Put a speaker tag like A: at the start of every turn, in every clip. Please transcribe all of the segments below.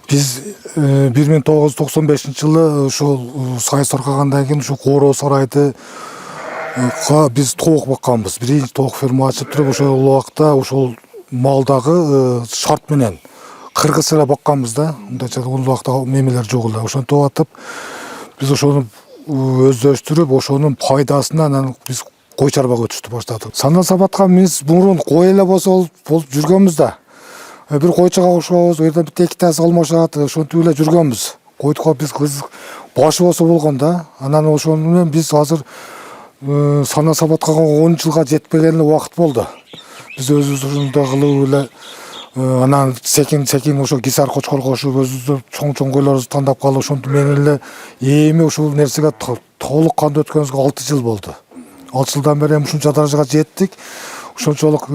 A: Биз 1995-жылы ошол сайыс таркагандан кийин ушу Коро сарайды биз тоок бакканбыз. Биринчи тоок ферма ачып туруп ошол убакта ошол малдагы шарт менен кыргыз эле бакканбыз да. Мындайча ал убакта мемелер жок эле. Ошентип атып биз ошону өздөштүрүп, ошонун пайдасынан анан биз кой чарбага өтүштү баштадык. Санда сабатка биз мурун кой эле болсо болуп жүргөнбүз да. Бир койчуга кошобуз, жерден бир текитасы алмашат, ошентип эле жүргөнбүз. Койдук биз кызык башы болсо болгон да. Анан ошону менен биз азыр сана сабатка 10 жылга жетпеген эле убакыт болду. Биз өзүбүздө кылып эле анан секин ошо гисар кочкор кошуп өзүбүздө чоң койлорубузду тандап калып ошентип менен эле эми ушул нерсеге толук кандуу өткөнүбүзгө 6 жыл болду. 6 жылдан бери ушунча даражага жеттик. Ошончолук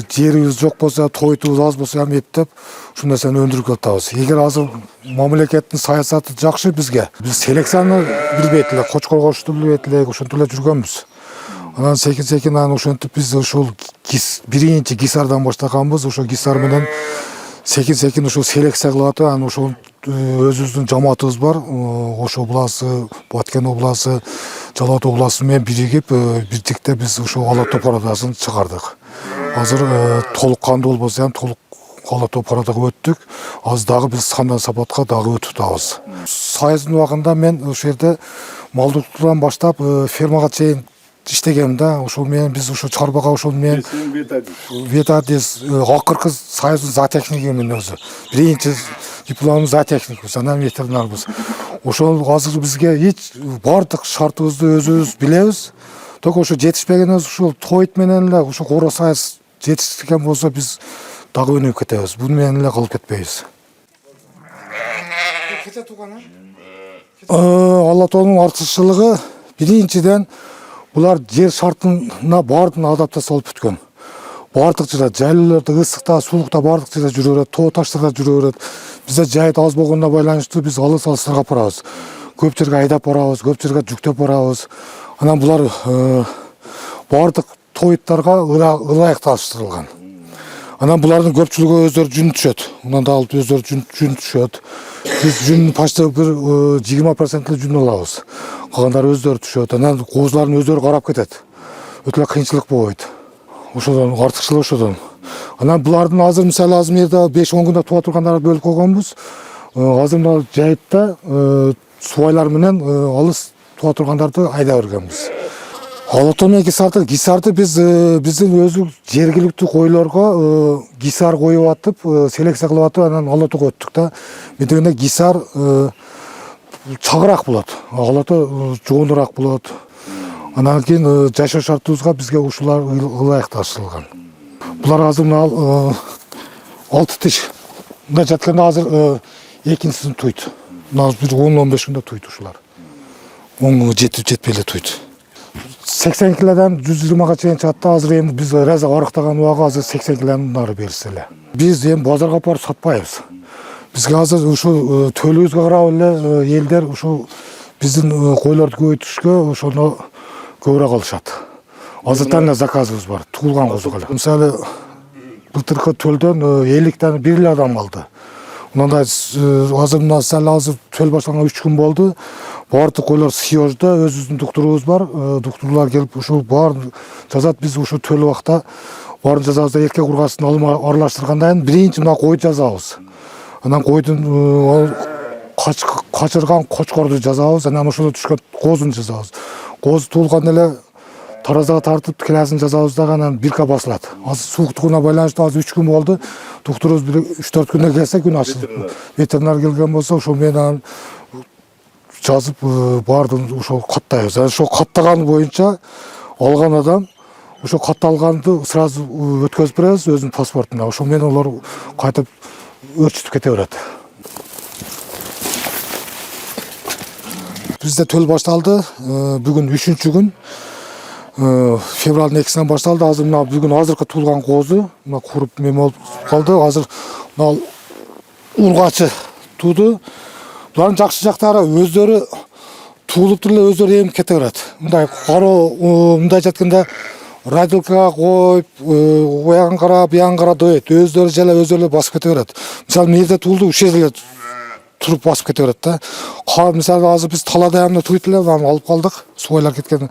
A: жерибиз жок болсо, тойтубуз аз болсо ham эптеп ушул нерсени өндүрүп атабыз. Эгер азыр мамлекеттин саясаты жакшы бизге, биз селекцияны билбейт эле, кочкор кошушту билбейт эле, ошентип эле жүргөнбүз. Анан секин анан ошентип биз ушул биринчи гисардан баштаганбыз. Ошол гисар менен секин ушул селекция кылып атып, анан ошол өзүбүздүн жамаатыбыз бар. Ош обласы, Баткен обласы, Жалал Абад обласы менен биригип, бирдикте биз ушул ала топ парадасын чыгардык. Азыр толук кандуу болбосо ham толук ала топ парадага өттүк. Азыр дагы биз Сандан Сабатка дагы өтүп атабыз. Сайыздын убагында мен ошол жерде малдуулуктан баштап фермага чейин иштегем да. Ошол менен биз ошо чарбага ошол менен ветадис акыркы сайыздын зоотехнигимин өзү. Биринчи дипломум зоотехникпиз, анан ветеринарбыз. Ошол азыр бизге эч бардык шартыбызды өзүбүз билебиз. Только ошо жетишпегенибиз ушул тойт менен эле ошо Коро сайыз жетишкен болсо биз дагы өнүгүп кетебиз. Буну менен эле калып кетпейбиз. Ала тоонун артыкчылыгы биринчиден булар жер шартына баардыгына адаптация болуп бүткөн. Бардык жерде жайлууларда, ысыкта, суулукта бардык жерде жүрө берет, тоо таштарда жүрө берет. Бизде жайыт аз болгондо байланыштуу биз алыс алыстарга барабыз. Көп жерге айдап барабыз, көп жерге жүктөп барабыз. Анан булар бардык тойттарга ылайыкташтырылган. Анан булардын көпчүлүгү өздөрү жүн түшөт. Унан да алып өздөрү жүн түшөт. Биз жүн почти бир 20% жүн алабыз. Калгандары өздөрү түшөт. Анан козулардын өздөрү карап кетет. Өтө эле кыйынчылык болбойт. Ошодон артыкчылыгы ошодон. Анан булардын азыр мисалы азыр жерде 5-10 күндө туа тургандарды бөлүп койгонбуз. Азыр мына жайытта субайлар менен алыс туа тургандарды айдап бергенбиз. Алатону гисарды биз биздин өзү жергиликтүү койлорго гисар коюп атып, селекция кылып атып, анан алатого өттүк да. Мендегенде гисар чагыраак болот, алато жоонураак болот. Анан кийин жашоо шартыбызга бизге ушулар ылайыкташтырылган. Булар азыр мына 6 тиш. Мында жатканда азыр экинчисин туйт. Мына бир 10-15 күндө туйт ушулар. 10 күнгө жетпей эле туйт. 80 килодан 120га чейин чыкты. Азыр эми биз раза арыктаган убагы азыр 80 килонун нары берсе эле. Биз эми базарга барып сатпайбыз. Бизге азыр ушул төлүбүзгө карап эле элдер ушул биздин койлорду көбөйтүшкө ошону көбүрөөк алышат. Азыртан эле заказыбыз бар, туулган козуга эле. Мисалы былтыркы төлдөн 50 таны бир эле адам алды. Мындай азыр мына азыр төл башланган 3 күн болду. Бардык койлор сыйождо, өзүбүздүн доктурубуз бар. Доктурлар келип ушул баарын жазат. Биз ушул төл убакта баарын жазабыз, эркек ургасын аралаштыргандан кийин биринчи мына койду жазабыз. Анан койдун качырган кочкорду жазабыз, анан ошондо түшкөн козун жазабыз. Коз туулганда эле таразага тартып киласын жазабыз дагы, анан бирка басылат. Азыр сууктугуна байланыштуу азыр 3 күн болду. Доктурубуз 3-4 күндө келсе күн ачылып. Ветеринар келген болсо ошол менен жазып баардыгын ошол каттайбыз. Ошол каттаган боюнча алган адам ошол катталганды сразу өткөзүп беребиз өзүнүн паспортуна. Ошол менен алар кайтып өрчүтүп кете берет. Бизде төл башталды. Бүгүн 3-күн. Февралдын 2-синен башталды. Азыр мына бүгүн азыркы туулган козу, мына куруп мем болуп калды. Азыр мына ургачы тууду. Булардын жакшы жактары өздөрү туулуп эле өздөрү эмип кете берет. Мындай кароо мындай жатканда радиокага коюп, оягын карап, буягын карап доет. Өздөрү эле басып кете берет. Мисалы, мен жерде туулду, ушул жерде туруп басып кете берет да. Мисалы азыр биз талада ямына туйт эле, аны алып калдык. Субайлар кеткен.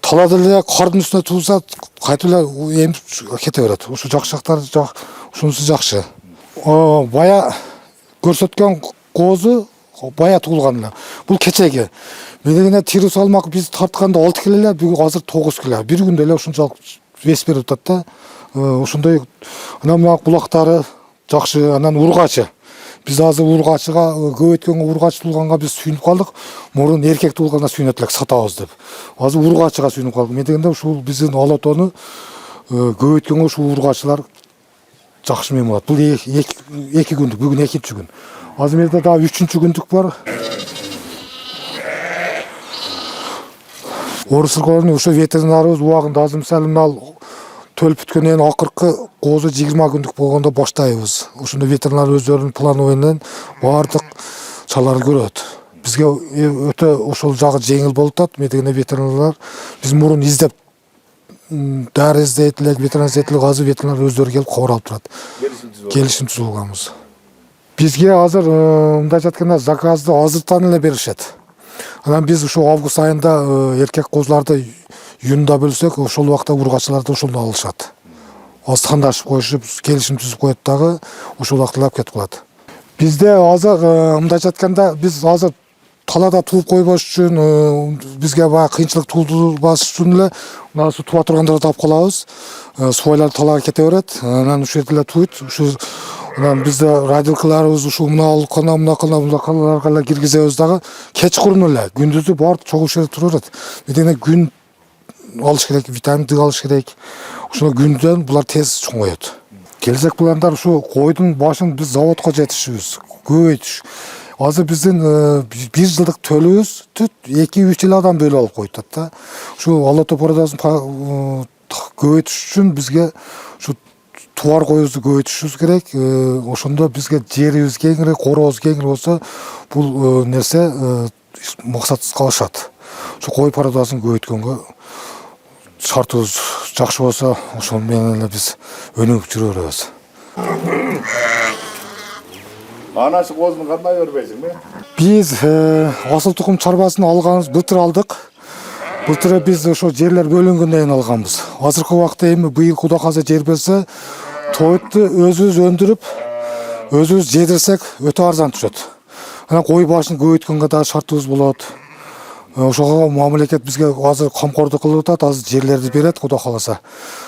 A: Талада эле кардын үстүнө туурса, кайтып эле эмип кете берет. Ушу жакшактар ушунусу жакшы. Бая көрсөткөн козу бая туулган эле. Бул кечеги. Менен тирүү салмак биз тартканда 6 кг эле, бүгүн азыр 9 кг. Бир күндө эле ушунчалык вес берип атат да. Ошондой анан булактары жакшы, анан ургачы. Biz azı urgaçıga, көбөйткөнгө ургач туулганга biz сүйүнүп калдык. Мурун эркек туулганда сүйүнөт элек сатабыз деп. Азыр ургачыга сүйүнүп калдык. Мен дегенде ушул биздин Алатоону көбөйткөнгө ушул ургачылар жакшы мем болот. Бул 2 күндүк, бүгүн 2-чи күн. Азыр менде дагы 3-чү күндүк бар. Орусургонун ошо ветеринарыбыз убагында азыр мисалы мынал төлөп бүткөндөн акыркы козу 20 күндүк болгондо баштайбыз. Ошондо ветеринар өздөрүнүн планы менен баардык чаларды көрөт. Бизге өтө ошол жагы жеңил болуп атат. Мен дегенде ветеринарлар биз мурун издеп дары издейт элек, ветеринар издейт элек, азыр ветеринар өздөрү келип кабар алып турат. Келишим түзүлганбыз. Бизге азыр мындай жатканда заказды азыртан эле беришет. Анан биз ушул август айында эркек козуларды июнда бөлсөк, ошол убакта ургачыларды ошондо алышат. Азыр тандашып коюшуп, келишим түзүп коет дагы, ошол убакта алып кетип калат. Бизде азыр мындай жатканда биз азыр талада тууп койбош үчүн, бизге баягы кыйынчылык туудурбаш үчүн эле мына ушу туа тургандарды алып калабыз. Субайлар талага кете берет, анан ушул жерде эле туйт. Анан бизде радилкаларыбыз ушул муналарга эле киргизебиз дагы. Кечкурун эле, күндүзү баары чогуу жерде тура берет. Медене күн алыш керек, витамин Д алыш керек. Ошоно күндөн булар тез чоңоет. Келечек пландар ушу койдун башын биз заводко жетишибиз, көбөйтүш. Азыр биздин 1 жылдык төлөбүз 2-3 жыл адам бөлүп алып коюп атат да. Ушу Алатоо породасын көбөйтүш үчүн бизге ушу туар коюбузду көбөйтүшүбүз керек. Ошондо бизге жерибиз кеңири, коробуз кеңири болсо, бул нерсе максатсыз калышат. Ушу кой породасын көбөйткөнгө шартыбыз жакшы болсо, ошол менен эле биз өнүгүп жүрө беребиз.
B: Анашы козуну кандай өрбөйсүң?
A: Биз асыл тукум чарбасын алганбыз, былтыр алдык. Былтыр биз ошо жерлер бөлүнгөндөн кийин алганбыз. Азыркы убакта эми быйыл Кудай калса жер берсе, тойту өзүбүз өндүрүп, өзүбүз жедирсек өтө арзан түшөт. Анан кой башын көбөйткөнгө да шартыбыз болот. Ошого мамлекет бизге азыр камкордук кылып атат, азыр жерлерди берет Кудай каласа.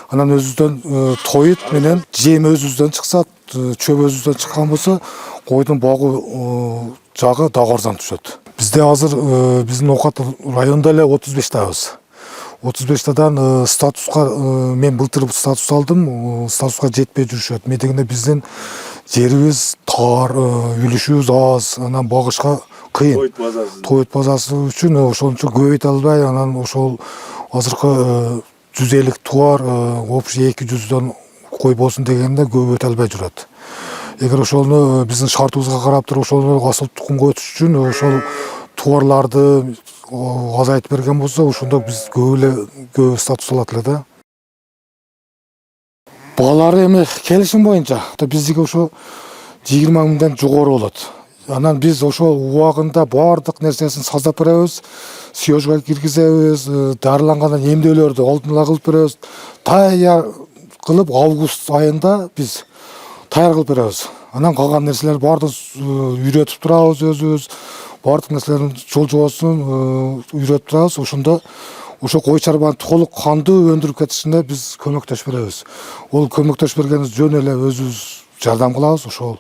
A: Анан өзүбүздөн тоют менен жем өзүбүздөн чыкса, чөп өзүбүздөн чыккан болсо, койдун багуу жагы дагы арзан түшөт. Бизде азыр биздин оокат райондо эле 35 табыз. 35 тадан статуска мен былтыр статус алдым, статуска жетпей жүрүшөт. Мен дегенде биздин жерибиз тар, үлүшүбүз аз, анан багышка кыйын. Тоют базасы үчүн ошончо көбөйтө албай, анан ошол азыркы 150 туар, общий 200дөн кой болсун дегенде көбөйтө албай жүрөт. Эгер ошону биздин шартыбызга карап туруп ошону асыл тукумга өтүш үчүн ошол туарларды азайтып берген болсо, ошондо биз көп статус алат эле да. Баалары эми келишим боюнча биздики ошо 20 миңден жогору болот. Анан биз ошол убагында баардык нерсесин саздап беребиз, съёжга киргизебиз, дарылангандан эмдөөлөрдү алдын ала кылып беребиз. Таяр кылып август айында биз таяр кылып беребиз. Анан калган нерселер баардыгын үйрөтүп турабыз өзүбүз. Баардык нерселерин жол жобосун үйрөтүп турабыз. Ошондо ошо кой чарбанын толук кандуу өндүрүп кетишине биз көмөктөшүп беребиз. Ол көмөктөшүп бергенибиз жөн эле өзүбүз жардам кылабыз. Ошол